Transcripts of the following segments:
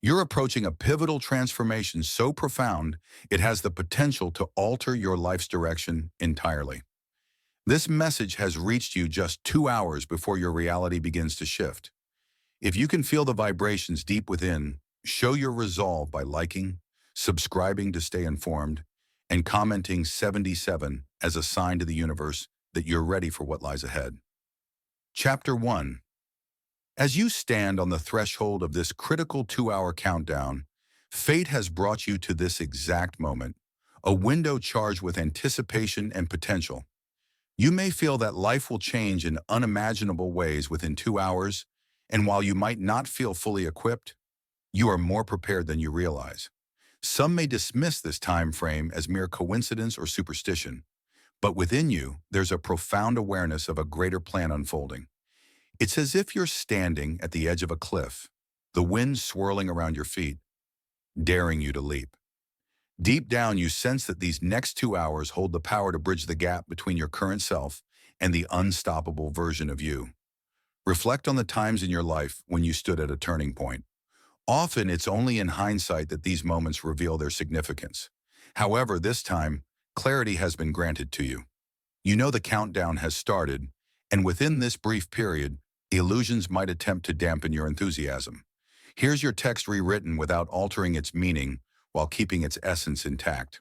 You're approaching a pivotal transformation so profound, it has the potential to alter your life's direction entirely. This message has reached you just 2 hours before your reality begins to shift. If you can feel the vibrations deep within, show your resolve by liking, subscribing to stay informed, and commenting 77 as a sign to the universe that you're ready for what lies ahead. Chapter 1. As you stand on the threshold of this critical 2-hour countdown, fate has brought you to this exact moment, a window charged with anticipation and potential. You may feel that life will change in unimaginable ways within 2 hours, and while you might not feel fully equipped, you are more prepared than you realize. Some may dismiss this time frame as mere coincidence or superstition, but within you, there's a profound awareness of a greater plan unfolding. It's as if you're standing at the edge of a cliff, the wind swirling around your feet, daring you to leap. Deep down, you sense that these next 2 hours hold the power to bridge the gap between your current self and the unstoppable version of you. Reflect on the times in your life when you stood at a turning point. Often, it's only in hindsight that these moments reveal their significance. However, this time, clarity has been granted to you. You know the countdown has started, and within this brief period, illusions might attempt to dampen your enthusiasm. Here's your text rewritten without altering its meaning while keeping its essence intact.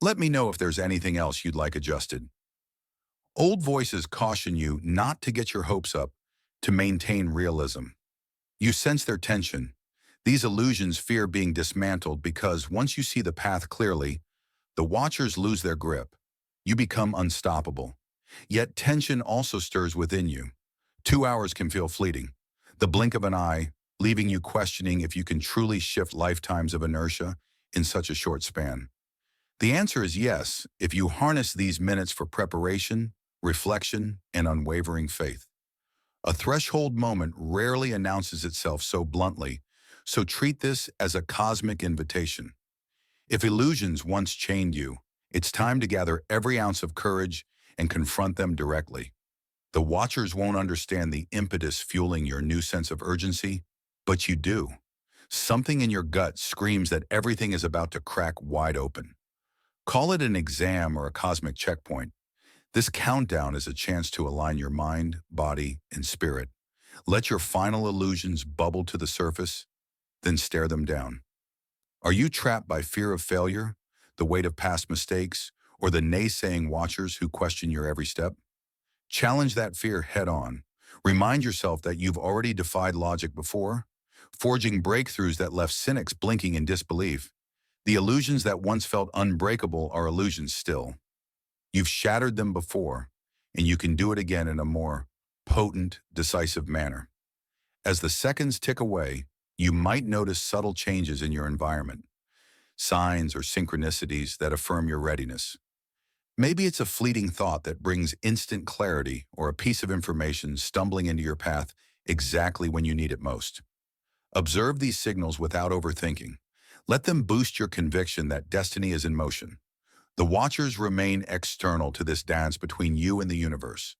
Let me know if there's anything else you'd like adjusted. Old voices caution you not to get your hopes up, to maintain realism. You sense their tension. These illusions fear being dismantled because once you see the path clearly, the watchers lose their grip. You become unstoppable. Yet tension also stirs within you. 2 hours can feel fleeting, the blink of an eye, leaving you questioning if you can truly shift lifetimes of inertia in such a short span. The answer is yes, if you harness these minutes for preparation, reflection, and unwavering faith. A threshold moment rarely announces itself so bluntly, so treat this as a cosmic invitation. If illusions once chained you, it's time to gather every ounce of courage and confront them directly. The watchers won't understand the impetus fueling your new sense of urgency, but you do. Something in your gut screams that everything is about to crack wide open. Call it an exam or a cosmic checkpoint. This countdown is a chance to align your mind, body, and spirit. Let your final illusions bubble to the surface, then stare them down. Are you trapped by fear of failure, the weight of past mistakes, or the naysaying watchers who question your every step? Challenge that fear head on. Remind yourself that you've already defied logic before, forging breakthroughs that left cynics blinking in disbelief. The illusions that once felt unbreakable are illusions still. You've shattered them before, and you can do it again in a more potent, decisive manner. As the seconds tick away, you might notice subtle changes in your environment, signs or synchronicities that affirm your readiness. Maybe it's a fleeting thought that brings instant clarity or a piece of information stumbling into your path exactly when you need it most. Observe these signals without overthinking. Let them boost your conviction that destiny is in motion. The watchers remain external to this dance between you and the universe.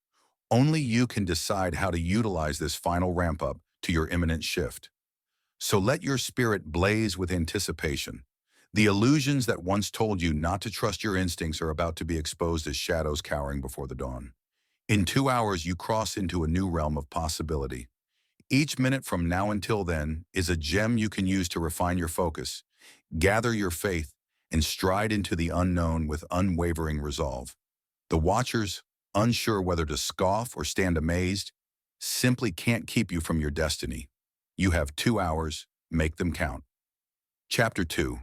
Only you can decide how to utilize this final ramp-up to your imminent shift. So let your spirit blaze with anticipation. The illusions that once told you not to trust your instincts are about to be exposed as shadows cowering before the dawn. In 2 hours, you cross into a new realm of possibility. Each minute from now until then is a gem you can use to refine your focus, gather your faith, and stride into the unknown with unwavering resolve. The watchers, unsure whether to scoff or stand amazed, simply can't keep you from your destiny. You have 2 hours, make them count. Chapter 2.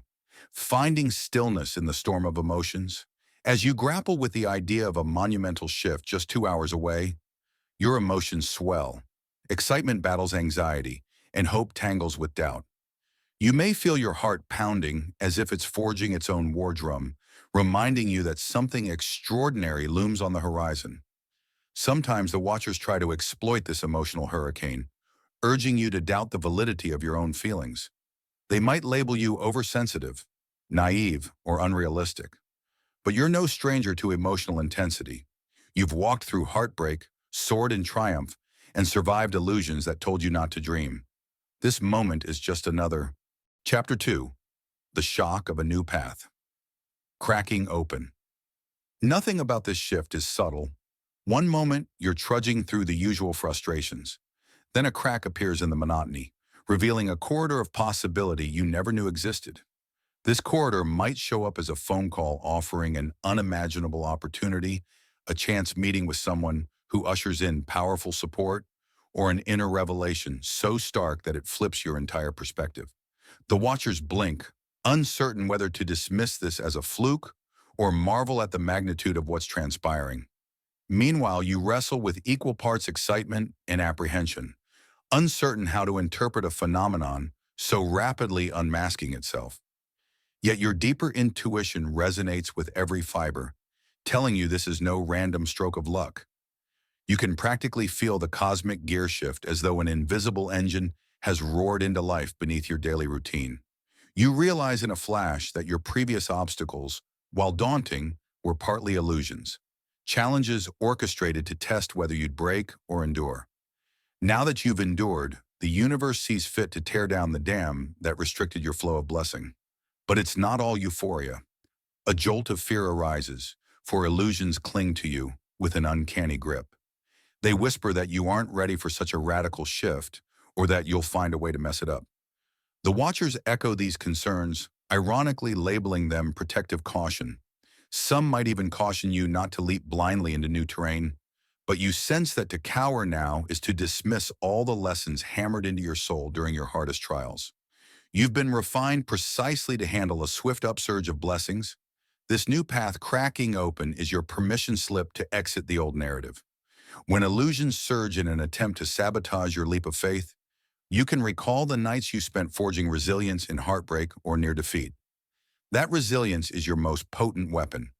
Finding stillness in the storm of emotions. As you grapple with the idea of a monumental shift just 2 hours away, your emotions swell. Excitement battles anxiety, and hope tangles with doubt. You may feel your heart pounding as if it's forging its own war drum, reminding you that something extraordinary looms on the horizon. Sometimes the watchers try to exploit this emotional hurricane, urging you to doubt the validity of your own feelings. They might label you oversensitive, naive, or unrealistic. But you're no stranger to emotional intensity. You've walked through heartbreak, soared in triumph, and survived illusions that told you not to dream. This moment is just another Chapter 2. The Shock of a New Path. Cracking Open. Nothing about this shift is subtle. One moment, you're trudging through the usual frustrations. Then a crack appears in the monotony, revealing a corridor of possibility you never knew existed. This corridor might show up as a phone call offering an unimaginable opportunity, a chance meeting with someone who ushers in powerful support, or an inner revelation so stark that it flips your entire perspective. The watchers blink, uncertain whether to dismiss this as a fluke or marvel at the magnitude of what's transpiring. Meanwhile, you wrestle with equal parts excitement and apprehension, uncertain how to interpret a phenomenon so rapidly unmasking itself. Yet your deeper intuition resonates with every fiber, telling you this is no random stroke of luck. You can practically feel the cosmic gear shift as though an invisible engine has roared into life beneath your daily routine. You realize in a flash that your previous obstacles, while daunting, were partly illusions, challenges orchestrated to test whether you'd break or endure. Now that you've endured, the universe sees fit to tear down the dam that restricted your flow of blessing. But it's not all euphoria. A jolt of fear arises, for illusions cling to you with an uncanny grip. They whisper that you aren't ready for such a radical shift, or that you'll find a way to mess it up. The watchers echo these concerns, ironically labeling them protective caution. Some might even caution you not to leap blindly into new terrain, but you sense that to cower now is to dismiss all the lessons hammered into your soul during your hardest trials. You've been refined precisely to handle a swift upsurge of blessings. This new path cracking open is your permission slip to exit the old narrative. When illusions surge in an attempt to sabotage your leap of faith, you can recall the nights you spent forging resilience in heartbreak or near defeat. That resilience is your most potent weapon.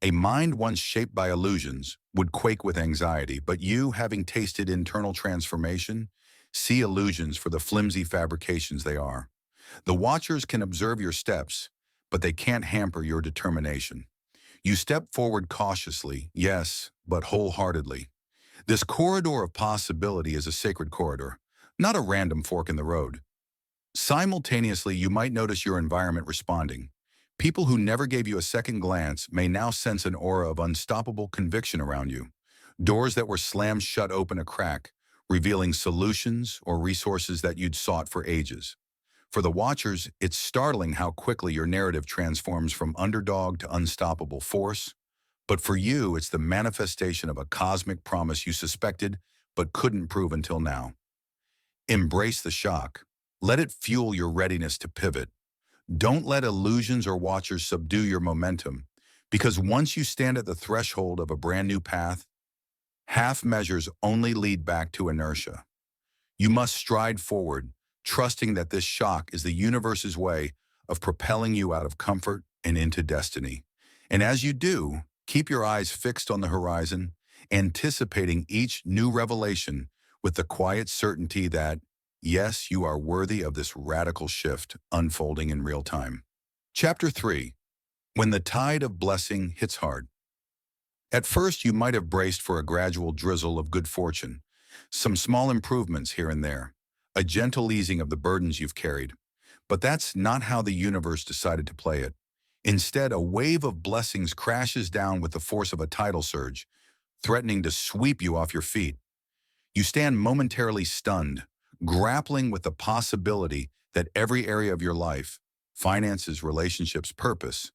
A mind once shaped by illusions would quake with anxiety, but you, having tasted internal transformation, see illusions for the flimsy fabrications they are. The watchers can observe your steps, but they can't hamper your determination. You step forward cautiously, yes, but wholeheartedly. This corridor of possibility is a sacred corridor, not a random fork in the road. Simultaneously, you might notice your environment responding. People who never gave you a second glance may now sense an aura of unstoppable conviction around you. Doors that were slammed shut open a crack, revealing solutions or resources that you'd sought for ages. For the watchers, it's startling how quickly your narrative transforms from underdog to unstoppable force. But for you, it's the manifestation of a cosmic promise you suspected but couldn't prove until now. Embrace the shock. Let it fuel your readiness to pivot. Don't let illusions or watchers subdue your momentum, because once you stand at the threshold of a brand new path, half measures only lead back to inertia. You must stride forward, trusting that this shock is the universe's way of propelling you out of comfort and into destiny. And as you do, keep your eyes fixed on the horizon, anticipating each new revelation with the quiet certainty that, yes, you are worthy of this radical shift unfolding in real time. Chapter 3. When the tide of blessing hits hard. At first, you might have braced for a gradual drizzle of good fortune, some small improvements here and there, a gentle easing of the burdens you've carried. But that's not how the universe decided to play it. Instead, a wave of blessings crashes down with the force of a tidal surge, threatening to sweep you off your feet. You stand momentarily stunned, grappling with the possibility that every area of your life, finances, relationships, purpose,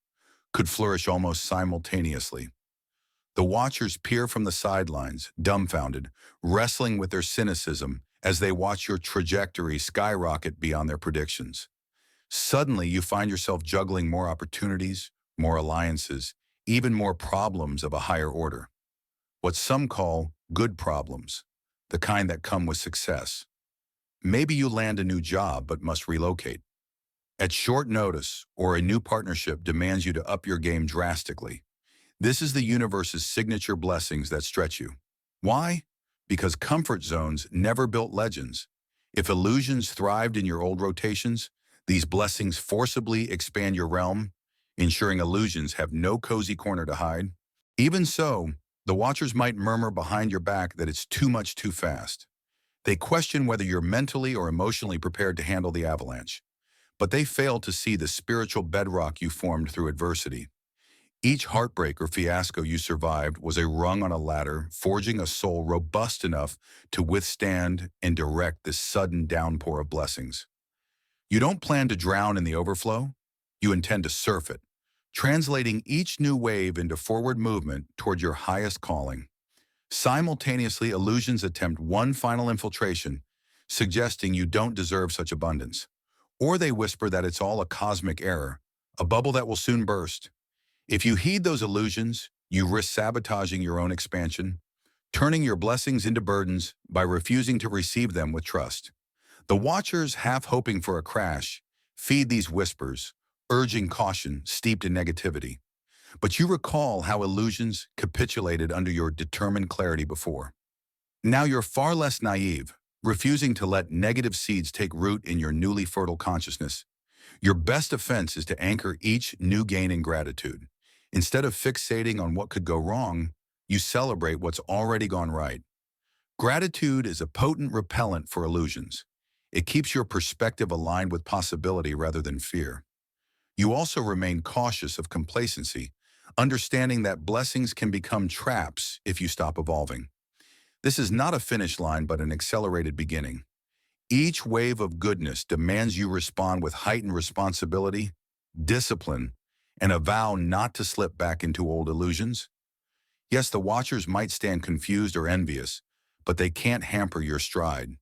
could flourish almost simultaneously. The watchers peer from the sidelines, dumbfounded, wrestling with their cynicism as they watch your trajectory skyrocket beyond their predictions. Suddenly, you find yourself juggling more opportunities, more alliances, even more problems of a higher order. What some call good problems, the kind that come with success. Maybe you land a new job but must relocate at short notice, or a new partnership demands you to up your game drastically. This is the universe's signature blessings that stretch you. Why? Because comfort zones never built legends. If illusions thrived in your old rotations, these blessings forcibly expand your realm, ensuring illusions have no cozy corner to hide. Even so, the watchers might murmur behind your back that it's too much too fast. They question whether you're mentally or emotionally prepared to handle the avalanche. but they fail to see the spiritual bedrock you formed through adversity. Each heartbreak or fiasco you survived was a rung on a ladder, forging a soul robust enough to withstand and direct this sudden downpour of blessings. You don't plan to drown in the overflow, you intend to surf it, translating each new wave into forward movement toward your highest calling. Simultaneously, illusions attempt one final infiltration, suggesting you don't deserve such abundance. Or they whisper that it's all a cosmic error, a bubble that will soon burst. If you heed those illusions, you risk sabotaging your own expansion, turning your blessings into burdens by refusing to receive them with trust. The watchers, half hoping for a crash, feed these whispers, urging caution steeped in negativity. But you recall how illusions capitulated under your determined clarity before. Now you're far less naive, refusing to let negative seeds take root in your newly fertile consciousness. Your best defense is to anchor each new gain in gratitude. Instead of fixating on what could go wrong, you celebrate what's already gone right. Gratitude is a potent repellent for illusions. It keeps your perspective aligned with possibility rather than fear. You also remain cautious of complacency, understanding that blessings can become traps if you stop evolving. This is not a finish line but an accelerated beginning. Each wave of goodness demands you respond with heightened responsibility, discipline, and a vow not to slip back into old illusions. Yes, the watchers might stand confused or envious, but they can't hamper your stride.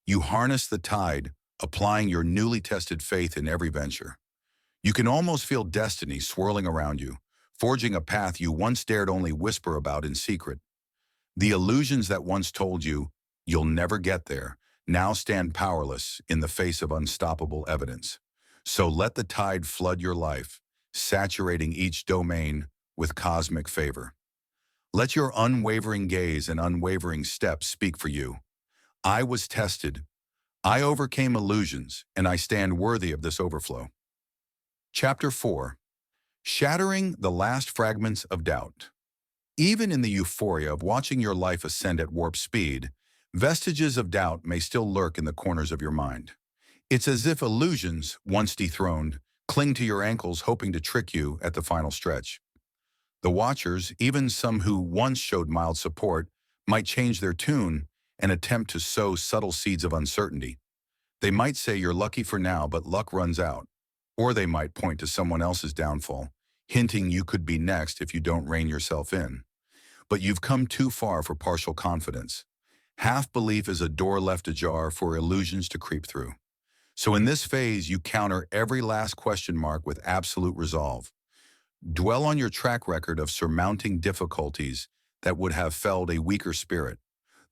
You harness the tide, applying your newly tested faith in every venture. You can almost feel destiny swirling around you, forging a path you once dared only whisper about in secret. The illusions that once told you, "You'll never get there," now stand powerless in the face of unstoppable evidence. So let the tide flood your life, saturating each domain with cosmic favor. Let your unwavering gaze and unwavering steps speak for you. I was tested. I overcame illusions, and I stand worthy of this overflow. Chapter 4. Shattering the last fragments of doubt. Even in the euphoria of watching your life ascend at warp speed, vestiges of doubt may still lurk in the corners of your mind. It's as if illusions, once dethroned, cling to your ankles hoping to trick you at the final stretch. The watchers, even some who once showed mild support, might change their tune and attempt to sow subtle seeds of uncertainty. They might say you're lucky for now, but luck runs out. Or they might point to someone else's downfall, hinting you could be next if you don't rein yourself in. But you've come too far for partial confidence. Half-belief is a door left ajar for illusions to creep through. So in this phase, you counter every last question mark with absolute resolve. Dwell on your track record of surmounting difficulties that would have felled a weaker spirit.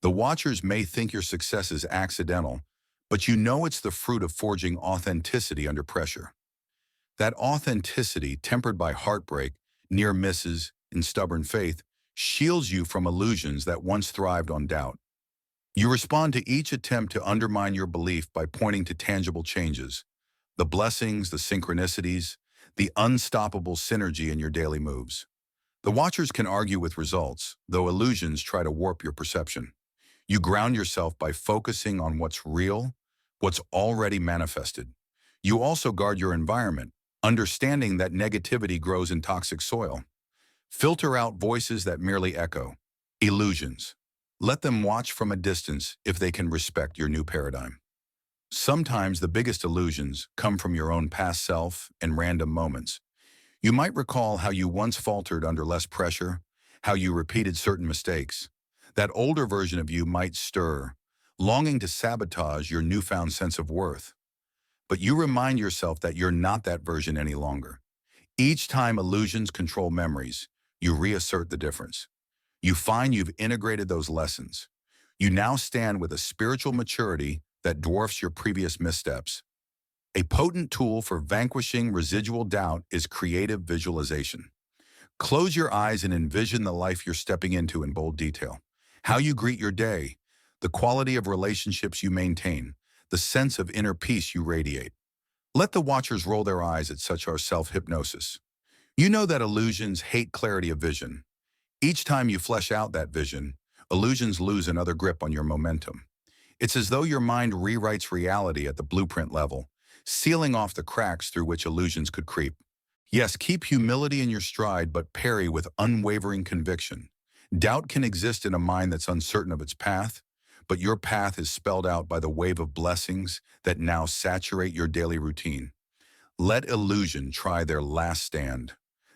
The watchers may think your success is accidental, but you know it's the fruit of forging authenticity under pressure. That authenticity, tempered by heartbreak, near misses, and stubborn faith, shields you from illusions that once thrived on doubt. You respond to each attempt to undermine your belief by pointing to tangible changes, the blessings, the synchronicities, the unstoppable synergy in your daily moves. The watchers can argue with results, though illusions try to warp your perception. You ground yourself by focusing on what's real, what's already manifested. You also guard your environment, understanding that negativity grows in toxic soil. Filter out voices that merely echo, illusions. Let them watch from a distance if they can respect your new paradigm. Sometimes the biggest illusions come from your own past self and random moments. You might recall how you once faltered under less pressure, how you repeated certain mistakes. That older version of you might stir, longing to sabotage your newfound sense of worth. But you remind yourself that you're not that version any longer. Each time illusions control memories, you reassert the difference. You find you've integrated those lessons. You now stand with a spiritual maturity that dwarfs your previous missteps. A potent tool for vanquishing residual doubt is creative visualization. Close your eyes and envision the life you're stepping into in bold detail. How you greet your day, the quality of relationships you maintain, the sense of inner peace you radiate. Let the watchers roll their eyes at such our self-hypnosis. You know that illusions hate clarity of vision. Each time you flesh out that vision, illusions lose another grip on your momentum. It's as though your mind rewrites reality at the blueprint level, sealing off the cracks through which illusions could creep. Yes, keep humility in your stride, but parry with unwavering conviction. Doubt can exist in a mind that's uncertain of its path, but your path is spelled out by the wave of blessings that now saturate your daily routine. Let illusion try their last stand.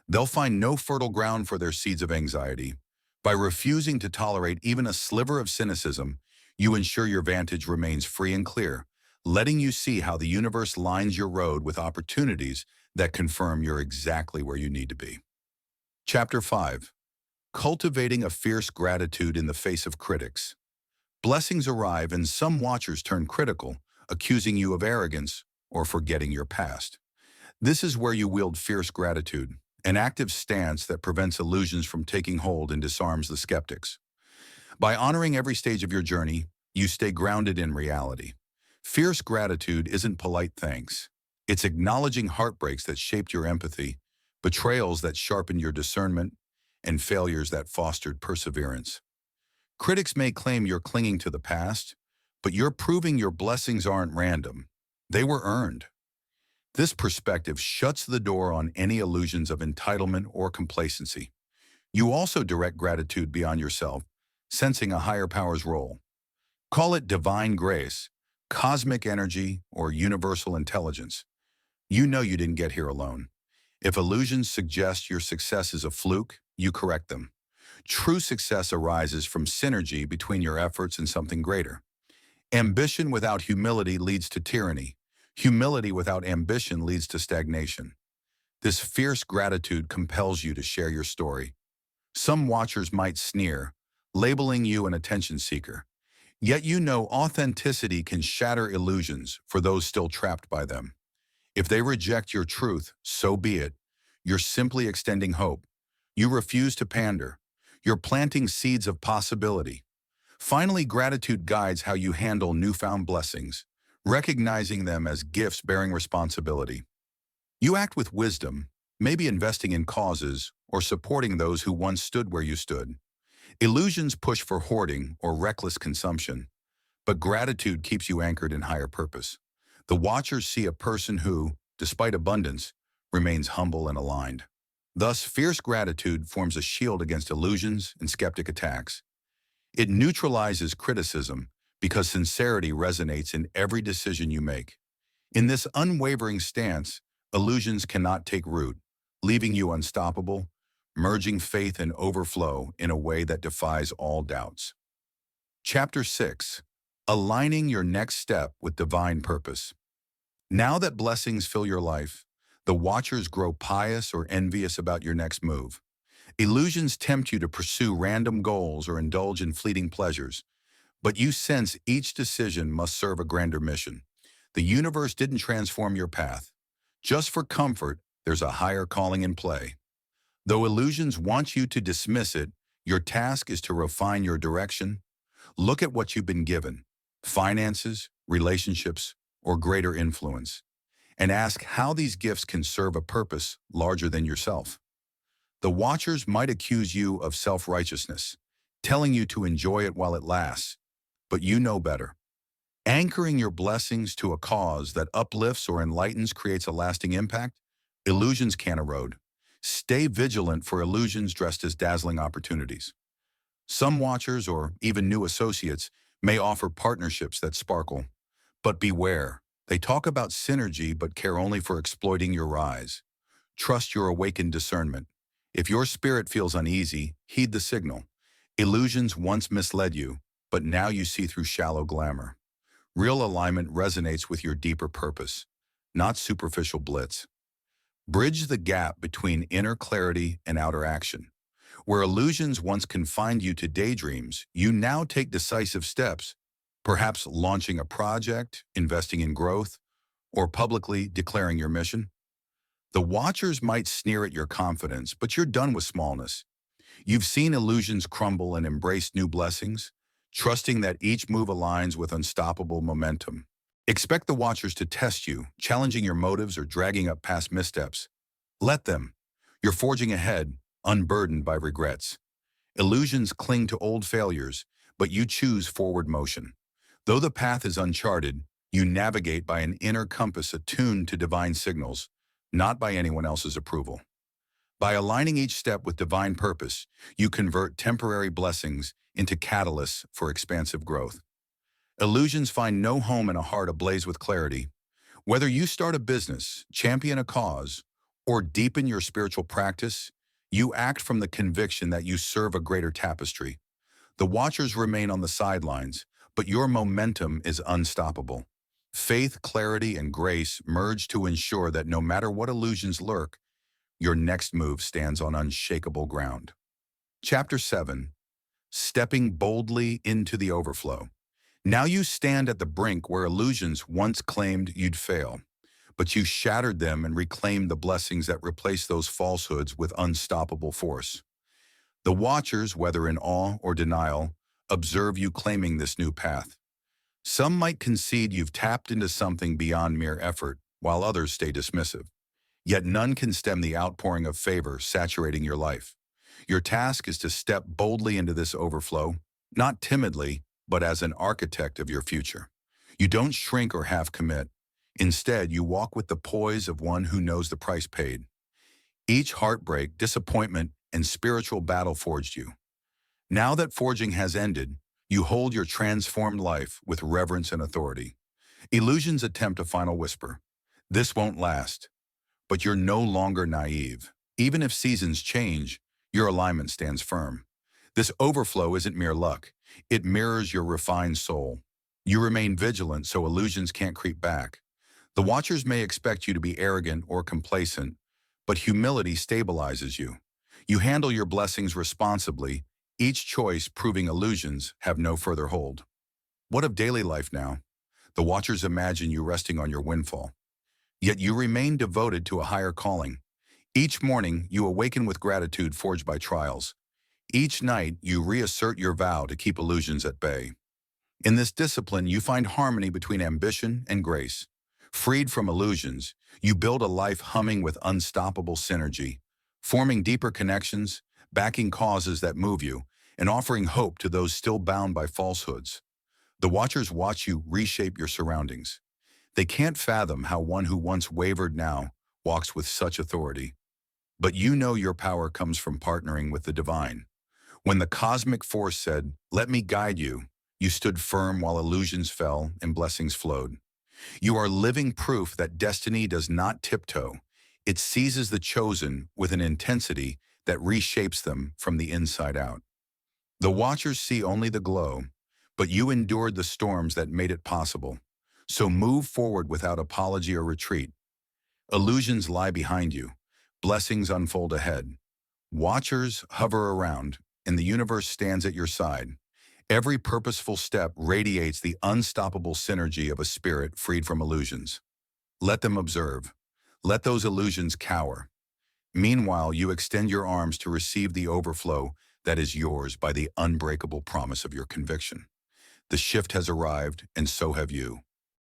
They'll find no fertile ground for their seeds of anxiety. By refusing to tolerate even a sliver of cynicism, you ensure your vantage remains free and clear, letting you see how the universe lines your road with opportunities that confirm you're exactly where you need to be. Chapter 5. Cultivating a fierce gratitude in the face of critics. Blessings arrive and some watchers turn critical, accusing you of arrogance or forgetting your past. This is where you wield fierce gratitude, an active stance that prevents illusions from taking hold and disarms the skeptics. By honoring every stage of your journey, you stay grounded in reality. Fierce gratitude isn't polite thanks. It's acknowledging heartbreaks that shaped your empathy, betrayals that sharpened your discernment, and failures that fostered perseverance. Critics may claim you're clinging to the past, but you're proving your blessings aren't random. They were earned. This perspective shuts the door on any illusions of entitlement or complacency. You also direct gratitude beyond yourself, sensing a higher power's role. Call it divine grace, cosmic energy, or universal intelligence. You know you didn't get here alone. If illusions suggest your success is a fluke, you correct them. True success arises from synergy between your efforts and something greater. Ambition without humility leads to tyranny. Humility without ambition leads to stagnation. This fierce gratitude compels you to share your story. Some watchers might sneer, labeling you an attention seeker. Yet you know authenticity can shatter illusions for those still trapped by them. If they reject your truth, so be it. You're simply extending hope. You refuse to pander. You're planting seeds of possibility. Finally, gratitude guides how you handle newfound blessings, recognizing them as gifts bearing responsibility. You act with wisdom, maybe investing in causes or supporting those who once stood where you stood. Illusions push for hoarding or reckless consumption, but gratitude keeps you anchored in higher purpose. The watchers see a person who, despite abundance, remains humble and aligned. Thus, fierce gratitude forms a shield against illusions and skeptic attacks. It neutralizes criticism because sincerity resonates in every decision you make. In this unwavering stance, illusions cannot take root, leaving you unstoppable, merging faith and overflow in a way that defies all doubts. Chapter 6. Aligning your next step with divine purpose. Now that blessings fill your life, the watchers grow pious or envious about your next move. Illusions tempt you to pursue random goals or indulge in fleeting pleasures, but you sense each decision must serve a grander mission. The universe didn't transform your path. Just for comfort, there's a higher calling in play. Though illusions want you to dismiss it, your task is to refine your direction. Look at what you've been given: finances, relationships, or greater influence, and ask how these gifts can serve a purpose larger than yourself. The watchers might accuse you of self-righteousness, telling you to enjoy it while it lasts, but you know better. Anchoring your blessings to a cause that uplifts or enlightens creates a lasting impact. Illusions can erode. Stay vigilant for illusions dressed as dazzling opportunities. Some watchers, or even new associates, may offer partnerships that sparkle. But beware, they talk about synergy but care only for exploiting your rise. Trust your awakened discernment. If your spirit feels uneasy, heed the signal. Illusions once misled you, but now you see through shallow glamour. Real alignment resonates with your deeper purpose, not superficial blitz. Bridge the gap between inner clarity and outer action. Where illusions once confined you to daydreams, you now take decisive steps, perhaps launching a project, investing in growth, or publicly declaring your mission. The watchers might sneer at your confidence, but you're done with smallness. You've seen illusions crumble and embraced new blessings, trusting that each move aligns with unstoppable momentum. Expect the watchers to test you, challenging your motives or dragging up past missteps. Let them. You're forging ahead, unburdened by regrets. Illusions cling to old failures, but you choose forward motion. Though the path is uncharted, You navigate by an inner compass attuned to divine signals, not by anyone else's approval. By aligning each step with divine purpose, you convert temporary blessings into catalysts for expansive growth. Illusions find no home in a heart ablaze with clarity. Whether you start a business, champion a cause, or deepen your spiritual practice, you act from the conviction that you serve a greater tapestry. The watchers remain on the sidelines, but your momentum is unstoppable. Faith, clarity, and grace merge to ensure that no matter what illusions lurk, your next move stands on unshakable ground. Chapter 7. Stepping boldly into the overflow. Now you stand at the brink where illusions once claimed you'd fail, but you shattered them and reclaimed the blessings that replaced those falsehoods with unstoppable force. The watchers, whether in awe or denial, observe you claiming this new path. Some might concede you've tapped into something beyond mere effort, while others stay dismissive. Yet none can stem the outpouring of favor saturating your life. Your task is to step boldly into this overflow, not timidly, but as an architect of your future. You don't shrink or half commit. Instead, you walk with the poise of one who knows the price paid. Each heartbreak, disappointment, and spiritual battle forged you. Now that forging has ended, you hold your transformed life with reverence and authority. Illusions attempt a final whisper. This won't last. But you're no longer naive. Even if seasons change, your alignment stands firm. This overflow isn't mere luck. It mirrors your refined soul. You remain vigilant so illusions can't creep back. The watchers may expect you to be arrogant or complacent, but humility stabilizes you. You handle your blessings responsibly, each choice proving illusions have no further hold. What of daily life now? The watchers imagine you resting on your windfall. Yet you remain devoted to a higher calling. Each morning, you awaken with gratitude forged by trials. Each night, you reassert your vow to keep illusions at bay. In this discipline, you find harmony between ambition and grace. Freed from illusions, you build a life humming with unstoppable synergy, forming deeper connections, backing causes that move you, and offering hope to those still bound by falsehoods. The watchers watch you reshape your surroundings. They can't fathom how one who once wavered now walks with such authority. But you know your power comes from partnering with the divine. When the cosmic force said, "Let me guide you," you stood firm while illusions fell and blessings flowed. You are living proof that destiny does not tiptoe. It seizes the chosen with an intensity that reshapes them from the inside out. The watchers see only the glow, but you endured the storms that made it possible. So move forward without apology or retreat. Illusions lie behind you. Blessings unfold ahead. Watchers hover around, and the universe stands at your side. Every purposeful step radiates the unstoppable synergy of a spirit freed from illusions. Let them observe. Let those illusions cower. Meanwhile, you extend your arms to receive the overflow that is yours by the unbreakable promise of your conviction. The shift has arrived, and so have you.